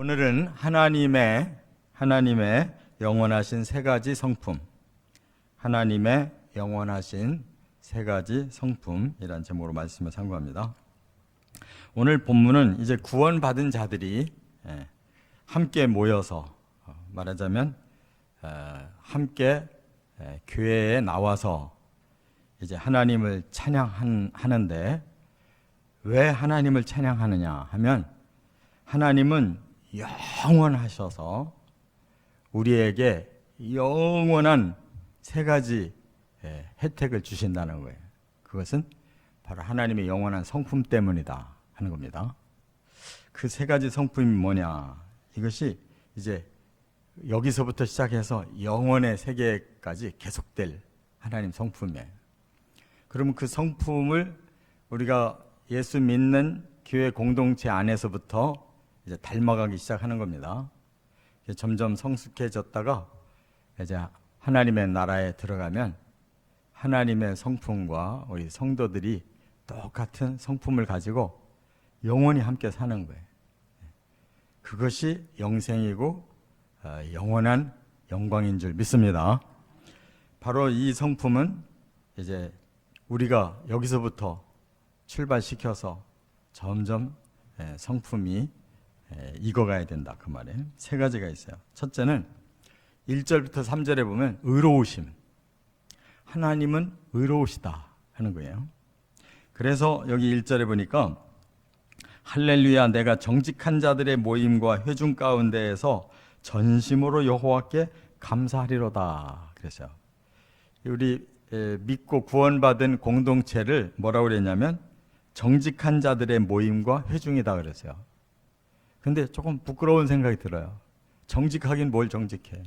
오늘은 하나님의 영원하신 세 가지 성품, 하나님의 영원하신 세 가지 성품이란 제목으로 말씀을 상고합니다. 오늘 본문은 이제 구원받은 자들이 함께 모여서 말하자면 함께 교회에 나와서 이제 하나님을 찬양하는데, 왜 하나님을 찬양하느냐 하면 하나님은 영원하셔서 우리에게 영원한 세 가지 혜택을 주신다는 거예요. 그것은 바로 하나님의 영원한 성품 때문이다 하는 겁니다. 그 세 가지 성품이 뭐냐? 이것이 이제 여기서부터 시작해서 영원의 세계까지 계속될 하나님 성품이에요. 그러면 그 성품을 우리가 예수 믿는 교회 공동체 안에서부터 이제 닮아가기 시작하는 겁니다. 점점 성숙해졌다가 이제 하나님의 나라에 들어가면 하나님의 성품과 우리 성도들이 똑같은 성품을 가지고 영원히 함께 사는 거예요. 그것이 영생이고 영원한 영광인 줄 믿습니다. 바로 이 성품은 이제 우리가 여기서부터 출발시켜서 점점 성품이 익어가야 된다, 그 말이에요. 세 가지가 있어요. 첫째는 1절부터 3절에 보면 의로우심, 하나님은 의로우시다 하는 거예요. 그래서 여기 1절에 보니까 할렐루야, 내가 정직한 자들의 모임과 회중 가운데에서 전심으로 여호와께 감사하리로다 그랬어요. 우리 믿고 구원받은 공동체를 뭐라고 그랬냐면 정직한 자들의 모임과 회중이다 그랬어요. 근데 조금 부끄러운 생각이 들어요. 정직하긴 뭘 정직해.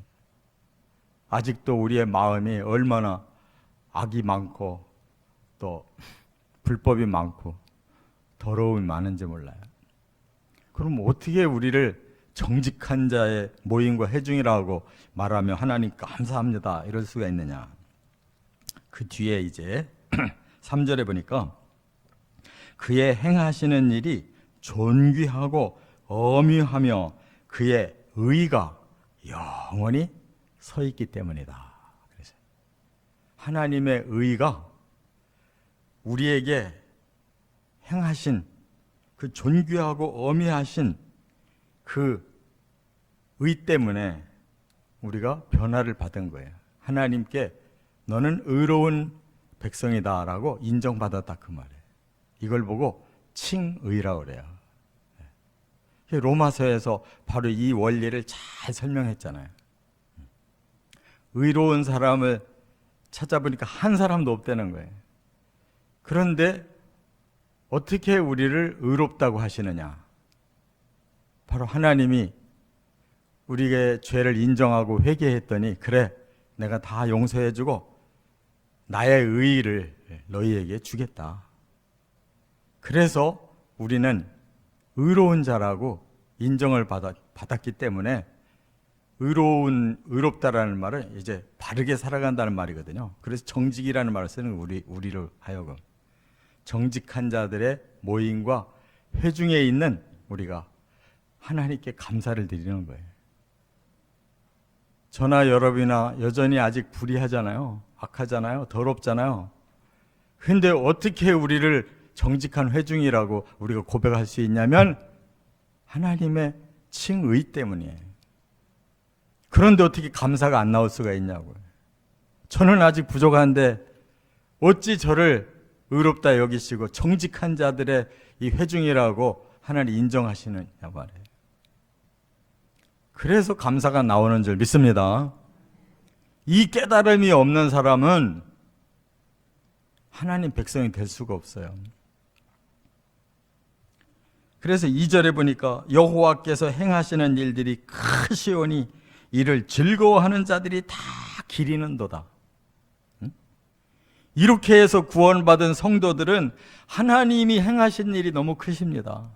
아직도 우리의 마음이 얼마나 악이 많고 또 불법이 많고 더러움이 많은지 몰라요. 그럼 어떻게 우리를 정직한 자의 모임과 회중이라고 말하며 하나님 감사합니다 이럴 수가 있느냐. 그 뒤에 이제 3절에 보니까 그의 행하시는 일이 존귀하고 엄유하며 그의 의가 영원히 서 있기 때문이다. 그래서 하나님의 의가 우리에게 행하신 그 존귀하고 엄유하신 그 의 때문에 우리가 변화를 받은 거예요. 하나님께 너는 의로운 백성이다라고 인정받았다 그 말이에요. 이걸 보고 칭의라고 그래요. 로마서에서 바로 이 원리를 잘 설명했잖아요. 의로운 사람을 찾아보니까 한 사람도 없다는 거예요. 그런데 어떻게 우리를 의롭다고 하시느냐? 바로 하나님이 우리의 죄를 인정하고 회개했더니 그래, 내가 다 용서해주고 나의 의의를 너희에게 주겠다. 그래서 우리는 의로운 자라고 인정을 받았기 때문에 의롭다라는 말은 이제 바르게 살아간다는 말이거든요. 그래서 정직이라는 말을 쓰는 우리를 하여금 정직한 자들의 모임과 회중에 있는 우리가 하나님께 감사를 드리는 거예요. 저나 여러분이나 여전히 아직 불의하잖아요. 악하잖아요. 더럽잖아요. 근데 어떻게 우리를 정직한 회중이라고 우리가 고백할 수 있냐면 하나님의 칭의 때문이에요. 그런데 어떻게 감사가 안 나올 수가 있냐고요. 저는 아직 부족한데 어찌 저를 의롭다 여기시고 정직한 자들의 이 회중이라고 하나님 인정하시느냐 말이에요. 그래서 감사가 나오는 줄 믿습니다. 이 깨달음이 없는 사람은 하나님 백성이 될 수가 없어요. 그래서 2절에 보니까 여호와께서 행하시는 일들이 크시오니 이를 즐거워하는 자들이 다 기리는도다. 이렇게 해서 구원받은 성도들은 하나님이 행하신 일이 너무 크십니다.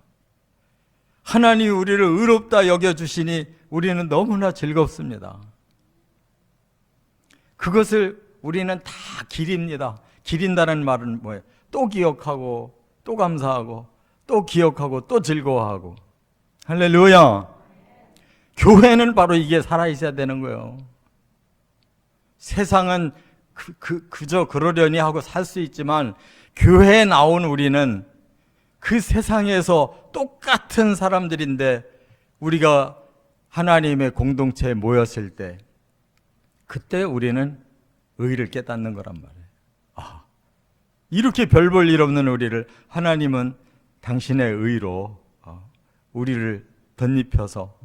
하나님이 우리를 의롭다 여겨주시니 우리는 너무나 즐겁습니다. 그것을 우리는 다 기립니다. 기린다는 말은 뭐예요? 또 기억하고 또 감사하고 또 기억하고 또 즐거워하고. 할렐루야. 교회는 바로 이게 살아있어야 되는 거예요. 세상은 그저 그러려니 하고 살 수 있지만 교회에 나온 우리는 그 세상에서 똑같은 사람들인데 우리가 하나님의 공동체에 모였을 때 그때 우리는 의를 깨닫는 거란 말이에요. 아, 이렇게 별 볼 일 없는 우리를 하나님은 당신의 의로 우리를 덧입혀서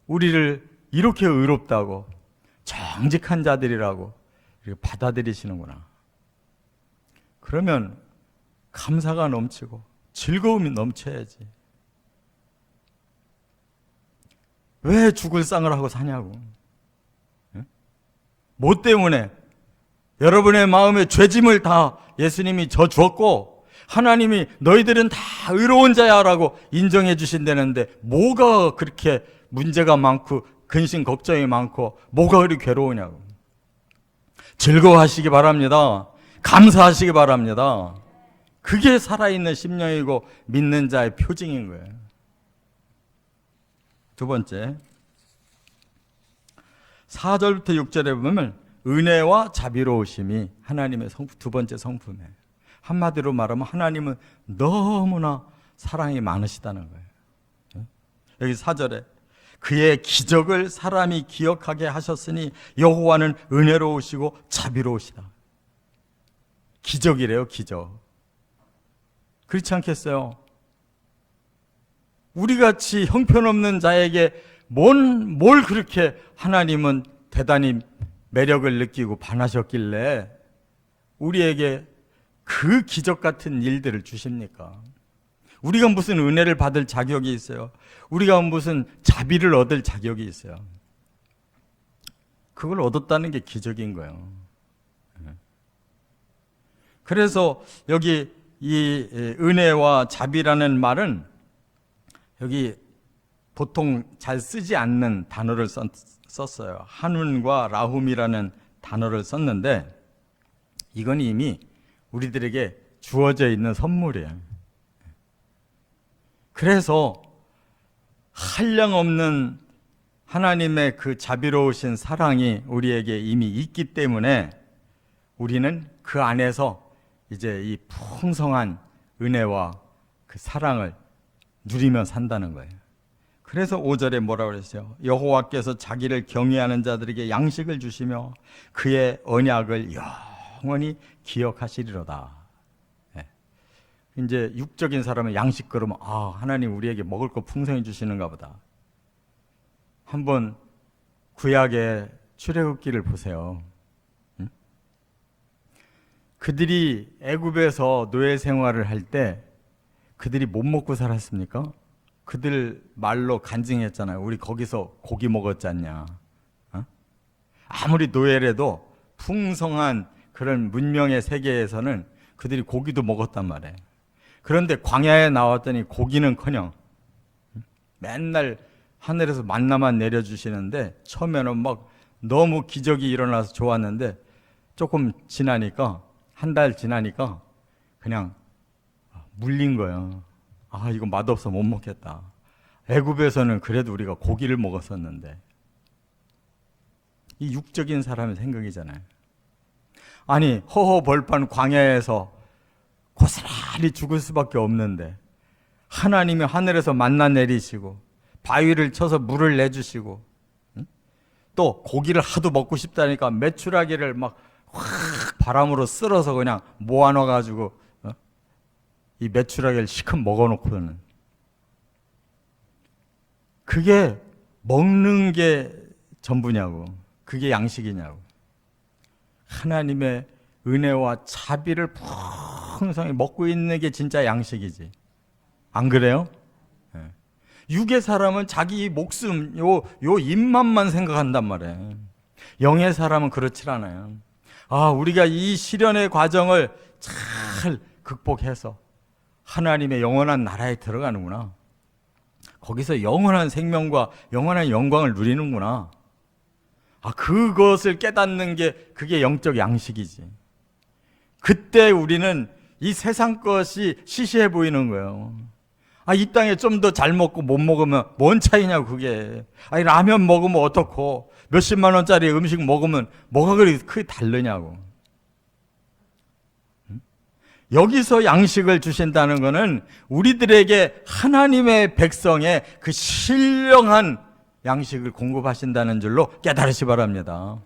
우리를 이렇게 의롭다고 정직한 자들이라고 받아들이시는구나. 그러면 감사가 넘치고 즐거움이 넘쳐야지. 왜 죽을 상을 하고 사냐고. 뭐 때문에? 여러분의 마음에 죄짐을 다 예수님이 져 주었고 하나님이 너희들은 다 의로운 자야라고 인정해 주신다는데 뭐가 그렇게 문제가 많고 근심 걱정이 많고 뭐가 그리 괴로우냐고. 즐거워하시기 바랍니다. 감사하시기 바랍니다. 그게 살아있는 심령이고 믿는 자의 표징인 거예요. 두 번째, 4절부터 6절에 보면 은혜와 자비로우심이 하나님의 두 번째 성품이에요. 한마디로 말하면 하나님은 너무나 사랑이 많으시다는 거예요. 여기 4절에 그의 기적을 사람이 기억하게 하셨으니 여호와는 은혜로우시고 자비로우시다. 기적이래요, 기적. 그렇지 않겠어요? 우리같이 형편없는 자에게 뭘 그렇게 하나님은 대단히 매력을 느끼고 반하셨길래 우리에게 그 기적 같은 일들을 주십니까? 우리가 무슨 은혜를 받을 자격이 있어요? 우리가 무슨 자비를 얻을 자격이 있어요? 그걸 얻었다는 게 기적인 거예요. 그래서 여기 이 은혜와 자비라는 말은 여기 보통 잘 쓰지 않는 단어를 썼어요. 한운과 라훔이라는 단어를 썼는데 이건 이미 우리들에게 주어져 있는 선물이에요. 그래서 한량없는 하나님의 그 자비로우신 사랑이 우리에게 이미 있기 때문에 우리는 그 안에서 이제 이 풍성한 은혜와 그 사랑을 누리며 산다는 거예요. 그래서 5절에 뭐라고 그랬어요? 여호와께서 자기를 경외하는 자들에게 양식을 주시며 그의 언약을 영원히 기억하시리로다. 네. 이제 육적인 사람은 양식 그러면 하나님 우리에게 먹을 거 풍성히 주시는가 보다. 한번 구약의 출애굽기를 보세요. 그들이 애굽에서 노예 생활을 할 때 그들이 못 먹고 살았습니까? 그들 말로 간증했잖아요. 우리 거기서 고기 먹었지 않냐. 아무리 노예래도 풍성한 그런 문명의 세계에서는 그들이 고기도 먹었단 말이에요. 그런데 광야에 나왔더니 고기는커녕 맨날 하늘에서 만나만 내려주시는데 처음에는 막 너무 기적이 일어나서 좋았는데 조금 지나니까 한 달 지나니까 그냥 물린 거예요. 이거 맛없어 못 먹겠다. 애굽에서는 그래도 우리가 고기를 먹었었는데. 이 육적인 사람의 생각이잖아요. 아니 허허벌판 광야에서 고스란히 죽을 수밖에 없는데 하나님이 하늘에서 만나 내리시고 바위를 쳐서 물을 내주시고 또 고기를 하도 먹고 싶다니까 메추라기를 막 확 바람으로 쓸어서 그냥 모아놔가지고 이 메추라기를 시컷 먹어놓고는 그게 먹는 게 전부냐고. 그게 양식이냐고. 하나님의 은혜와 자비를 풍성히 먹고 있는 게 진짜 양식이지. 안 그래요? 네. 육의 사람은 자기 목숨, 요 입맛만 생각한단 말이에요. 영의 사람은 그렇지 않아요. 우리가 이 시련의 과정을 잘 극복해서 하나님의 영원한 나라에 들어가는구나. 거기서 영원한 생명과 영원한 영광을 누리는구나. 그것을 깨닫는 게 그게 영적 양식이지. 그때 우리는 이 세상 것이 시시해 보이는 거예요. 이 땅에 좀 더 잘 먹고 못 먹으면 뭔 차이냐고, 그게. 라면 먹으면 어떻고, 몇십만 원짜리 음식 먹으면 뭐가 그렇게 크게 다르냐고. 여기서 양식을 주신다는 것은 우리들에게 하나님의 백성의 그 신령한 양식을 공급하신다는 줄로 깨달으시 바랍니다.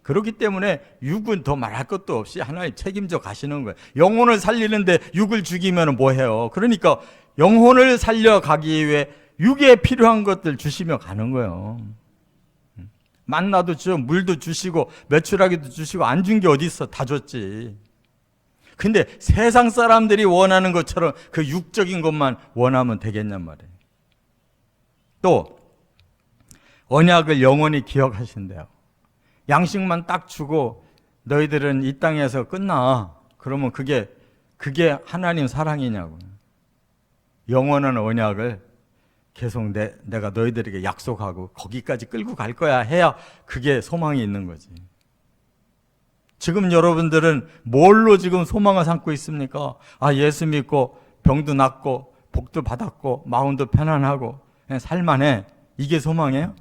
그렇기 때문에 육은 더 말할 것도 없이 하나님 책임져 가시는 거예요. 영혼을 살리는데 육을 죽이면 뭐해요? 그러니까 영혼을 살려가기 위해 육에 필요한 것들 주시며 가는 거예요. 만나도 주고 물도 주시고 메추라기도 주시고 안 준 게 어디 있어? 다 줬지. 근데 세상 사람들이 원하는 것처럼 그 육적인 것만 원하면 되겠냔 말이에요. 또 언약을 영원히 기억하신대요. 양식만 딱 주고 너희들은 이 땅에서 끝나. 그러면 그게 하나님 사랑이냐고. 영원한 언약을 계속 내가 너희들에게 약속하고 거기까지 끌고 갈 거야 해야 그게 소망이 있는 거지. 지금 여러분들은 뭘로 지금 소망을 삼고 있습니까? 예수 믿고 병도 낫고 복도 받았고 마음도 편안하고 그냥 살만해. 이게 소망이에요?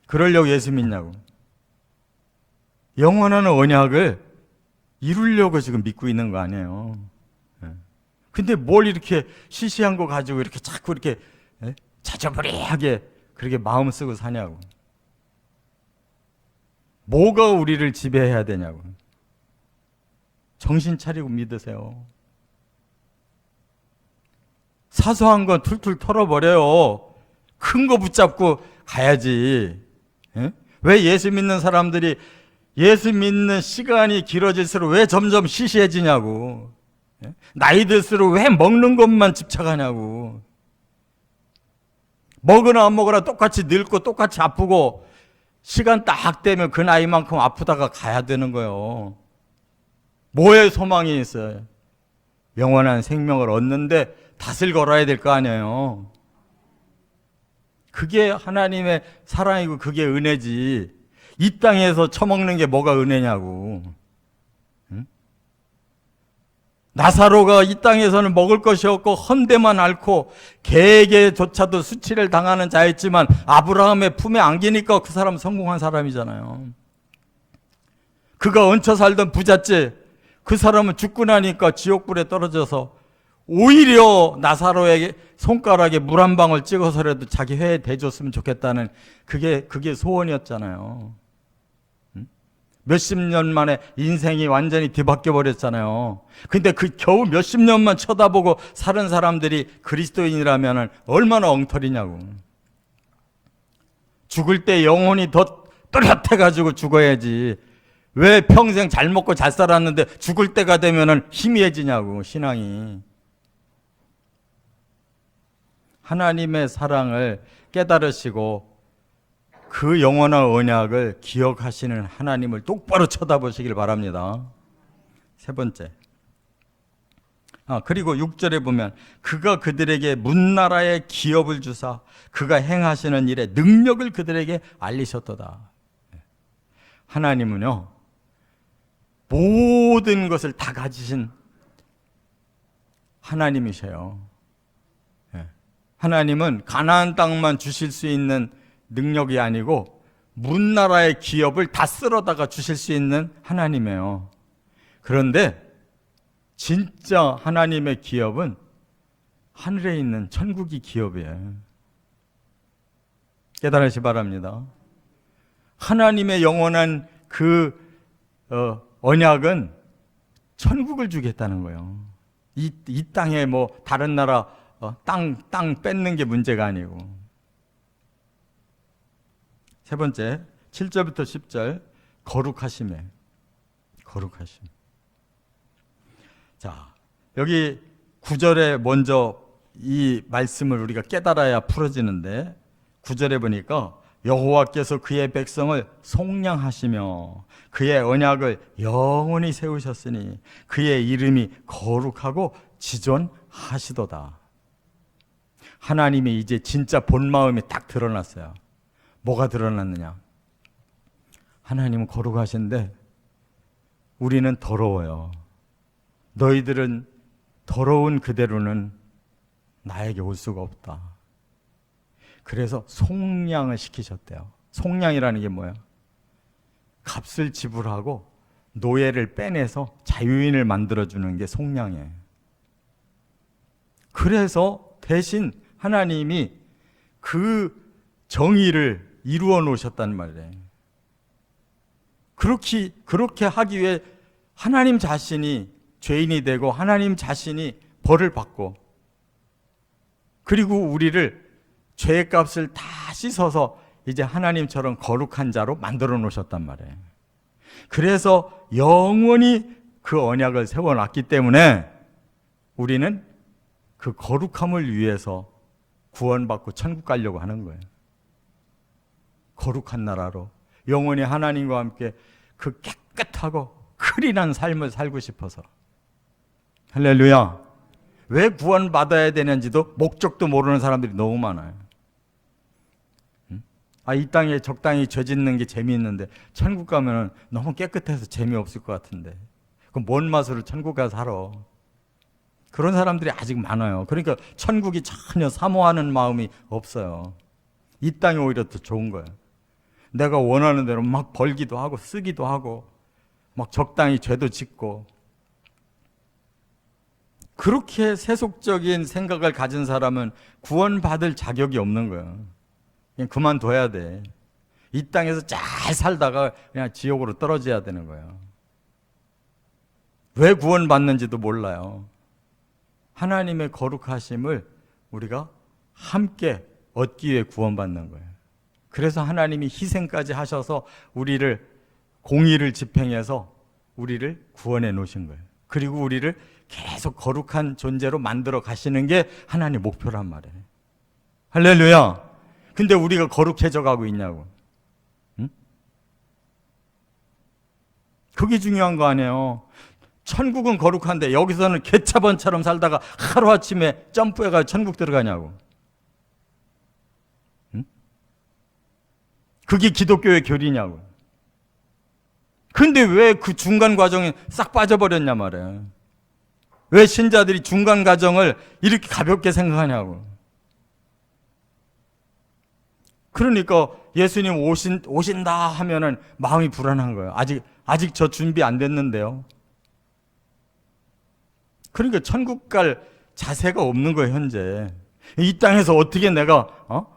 그러려고 예수 믿냐고. 영원한 언약을 이루려고 지금 믿고 있는 거 아니에요. 근데 뭘 이렇게 시시한 거 가지고 이렇게 자꾸 이렇게 자저부리하게 그렇게 마음 쓰고 사냐고. 뭐가 우리를 지배해야 되냐고. 정신 차리고 믿으세요. 사소한 건 툴툴 털어버려요. 큰 거 붙잡고 가야지. 왜 예수 믿는 사람들이 예수 믿는 시간이 길어질수록 왜 점점 시시해지냐고. 나이 들수록 왜 먹는 것만 집착하냐고. 먹으나 안 먹으나 똑같이 늙고 똑같이 아프고 시간 딱 되면 그 나이만큼 아프다가 가야 되는 거예요. 뭐에 소망이 있어요? 영원한 생명을 얻는데 닷을 걸어야 될 거 아니에요. 그게 하나님의 사랑이고 그게 은혜지. 이 땅에서 처먹는 게 뭐가 은혜냐고. 나사로가 이 땅에서는 먹을 것이 없고 헌데만 앓고 개에게조차도 수치를 당하는 자였지만 아브라함의 품에 안기니까 그 사람은 성공한 사람이잖아요. 그가 얹혀 살던 부잣집, 그 사람은 죽고 나니까 지옥불에 떨어져서 오히려 나사로에게 손가락에 물 한 방울 찍어서라도 자기 회에 대줬으면 좋겠다는 그게 소원이었잖아요. 몇십 년 만에 인생이 완전히 뒤바뀌어 버렸잖아요. 근데 그 겨우 몇십 년만 쳐다보고 사는 사람들이 그리스도인이라면 얼마나 엉터리냐고. 죽을 때 영혼이 더 또렷해가지고 죽어야지. 왜 평생 잘 먹고 잘 살았는데 죽을 때가 되면 희미해지냐고, 신앙이. 하나님의 사랑을 깨달으시고 그 영원한 언약을 기억하시는 하나님을 똑바로 쳐다보시길 바랍니다. 세 번째. 그리고 6절에 보면 그가 그들에게 문나라의 기업을 주사 그가 행하시는 일에 능력을 그들에게 알리셨도다. 하나님은요, 모든 것을 다 가지신 하나님이셔요. 하나님은 가나안 땅만 주실 수 있는 능력이 아니고 문나라의 기업을 다 쓸어다가 주실 수 있는 하나님이에요. 그런데 진짜 하나님의 기업은 하늘에 있는 천국이 기업이에요. 깨달으시 바랍니다. 하나님의 영원한 그 언약은 천국을 주겠다는 거예요. 이 땅에 뭐 다른 나라 땅 뺏는 게 문제가 아니고. 세 번째, 7절부터 10절, 거룩하심에. 거룩하심. 자, 여기 9절에 먼저 이 말씀을 우리가 깨달아야 풀어지는데 9절에 보니까 여호와께서 그의 백성을 속량하시며 그의 언약을 영원히 세우셨으니 그의 이름이 거룩하고 지존하시도다. 하나님이 이제 진짜 본 마음이 딱 드러났어요. 뭐가 드러났느냐? 하나님은 거룩하신데 우리는 더러워요. 너희들은 더러운 그대로는 나에게 올 수가 없다. 그래서 속량을 시키셨대요. 속량이라는 게 뭐예요? 값을 지불하고 노예를 빼내서 자유인을 만들어주는 게 속량이에요. 그래서 대신 하나님이 그 정의를 이루어 놓으셨단 말이에요. 그렇게 하기 위해 하나님 자신이 죄인이 되고 하나님 자신이 벌을 받고, 그리고 우리를 죄의 값을 다 씻어서 이제 하나님처럼 거룩한 자로 만들어 놓으셨단 말이에요. 그래서 영원히 그 언약을 세워놨기 때문에 우리는 그 거룩함을 위해서 구원받고 천국 가려고 하는 거예요. 거룩한 나라로 영원히 하나님과 함께 그 깨끗하고 클린한 삶을 살고 싶어서. 할렐루야. 왜 구원받아야 되는지도 목적도 모르는 사람들이 너무 많아요. 이 땅에 적당히 죄 짓는 게 재미있는데 천국 가면 너무 깨끗해서 재미없을 것 같은데 그럼 뭔 맛으로 천국 가서 살아. 그런 사람들이 아직 많아요. 그러니까 천국이 전혀 사모하는 마음이 없어요. 이 땅이 오히려 더 좋은 거예요. 내가 원하는 대로 막 벌기도 하고 쓰기도 하고 막 적당히 죄도 짓고. 그렇게 세속적인 생각을 가진 사람은 구원받을 자격이 없는 거예요. 그냥 그만둬야 돼. 이 땅에서 잘 살다가 그냥 지옥으로 떨어져야 되는 거예요. 왜 구원받는지도 몰라요. 하나님의 거룩하심을 우리가 함께 얻기 위해 구원받는 거예요. 그래서 하나님이 희생까지 하셔서 우리를 공의를 집행해서 우리를 구원해 놓으신 거예요. 그리고 우리를 계속 거룩한 존재로 만들어 가시는 게 하나님의 목표란 말이에요. 할렐루야. 근데 우리가 거룩해져 가고 있냐고. 응? 그게 중요한 거 아니에요. 천국은 거룩한데 여기서는 개차번처럼 살다가 하루아침에 점프해가 천국 들어가냐고. 응? 그게 기독교의 교리냐고. 근데 왜 그 중간 과정에 싹 빠져버렸냐 말이에요. 왜 신자들이 중간 과정을 이렇게 가볍게 생각하냐고. 그러니까 예수님 오신다 하면은 마음이 불안한 거예요. 아직 저 준비 안 됐는데요. 그러니까 천국 갈 자세가 없는 거예요, 현재. 이 땅에서 어떻게 내가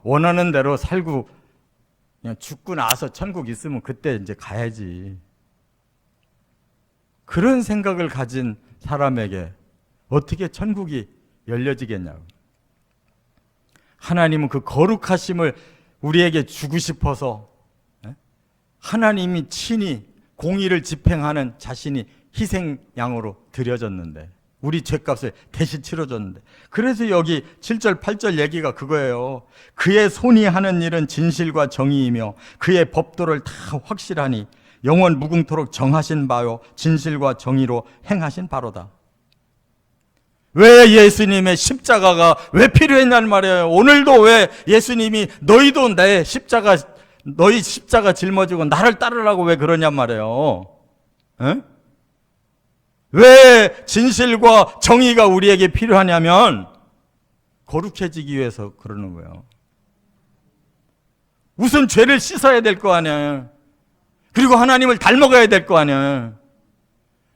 원하는 대로 살고 그냥 죽고 나서 천국 있으면 그때 이제 가야지. 그런 생각을 가진 사람에게 어떻게 천국이 열려지겠냐고. 하나님은 그 거룩하심을 우리에게 주고 싶어서 하나님이 친히 공의를 집행하는 자신이 희생양으로 드려졌는데, 우리 죄값을 대신 치러줬는데, 그래서 여기 7절 8절 얘기가 그거예요. 그의 손이 하는 일은 진실과 정의이며 그의 법도를 다 확실하니 영원 무궁토록 정하신 바요 진실과 정의로 행하신 바로다. 왜 예수님의 십자가가 왜 필요했냐는 말이에요. 오늘도 왜 예수님이 너희도 너희 십자가 짊어지고 나를 따르라고 왜 그러냔 말이에요. 에? 왜 진실과 정의가 우리에게 필요하냐면 거룩해지기 위해서 그러는 거예요. 우선 죄를 씻어야 될 거 아니에요. 그리고 하나님을 닮아가야 될 거 아니에요.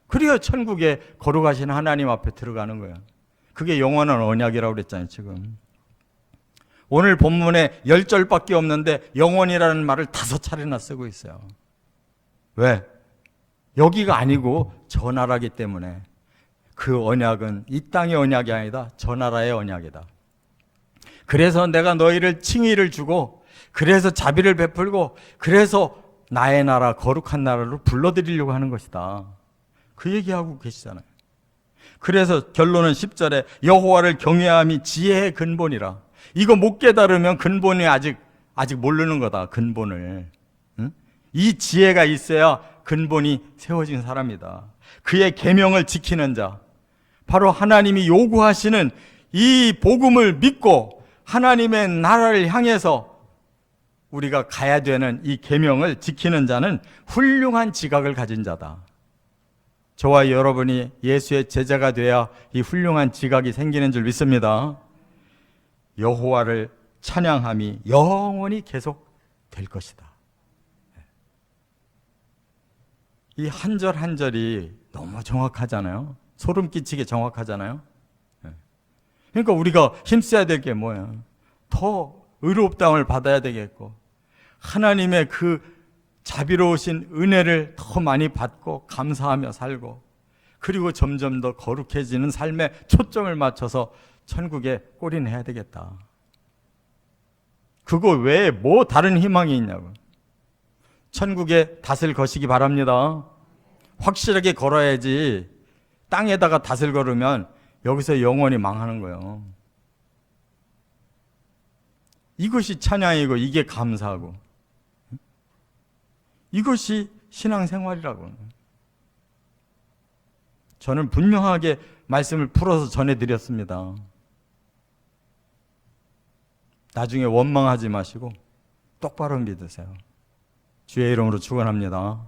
그래야 천국에 거룩하신 하나님 앞에 들어가는 거예요. 그게 영원한 언약이라고 그랬잖아요, 지금. 오늘 본문에 10절밖에 없는데 영원이라는 말을 5차례나 쓰고 있어요. 왜? 여기가 아니고 저 나라기 때문에. 그 언약은 이 땅의 언약이 아니다, 저 나라의 언약이다. 그래서 내가 너희를 칭의를 주고, 그래서 자비를 베풀고, 그래서 나의 나라, 거룩한 나라로 불러들이려고 하는 것이다. 그 얘기하고 계시잖아요. 그래서 결론은 10절에 여호와를 경외함이 지혜의 근본이라. 이거 못 깨달으면 근본이 아직 모르는 거다, 근본을. 응? 이 지혜가 있어야 근본이 세워진 사람이다. 그의 계명을 지키는 자, 바로 하나님이 요구하시는 이 복음을 믿고 하나님의 나라를 향해서 우리가 가야 되는 이 계명을 지키는 자는 훌륭한 지각을 가진 자다. 저와 여러분이 예수의 제자가 돼야 이 훌륭한 지각이 생기는 줄 믿습니다. 여호와를 찬양함이 영원히 계속 될 것이다. 이 한 절 한 절이 너무 정확하잖아요. 소름 끼치게 정확하잖아요. 그러니까 우리가 힘써야 될 게 뭐야? 더 의롭다움을 받아야 되겠고, 하나님의 그 자비로우신 은혜를 더 많이 받고 감사하며 살고, 그리고 점점 더 거룩해지는 삶에 초점을 맞춰서 천국에 골인해야 되겠다. 그거 외에 뭐 다른 희망이 있냐고. 천국에 닷을 거시기 바랍니다. 확실하게 걸어야지. 땅에다가 닷을 걸으면 여기서 영원히 망하는 거예요. 이것이 찬양이고 이게 감사하고 이것이 신앙생활이라고. 저는 분명하게 말씀을 풀어서 전해드렸습니다. 나중에 원망하지 마시고 똑바로 믿으세요. 주의 이름으로 축원합니다.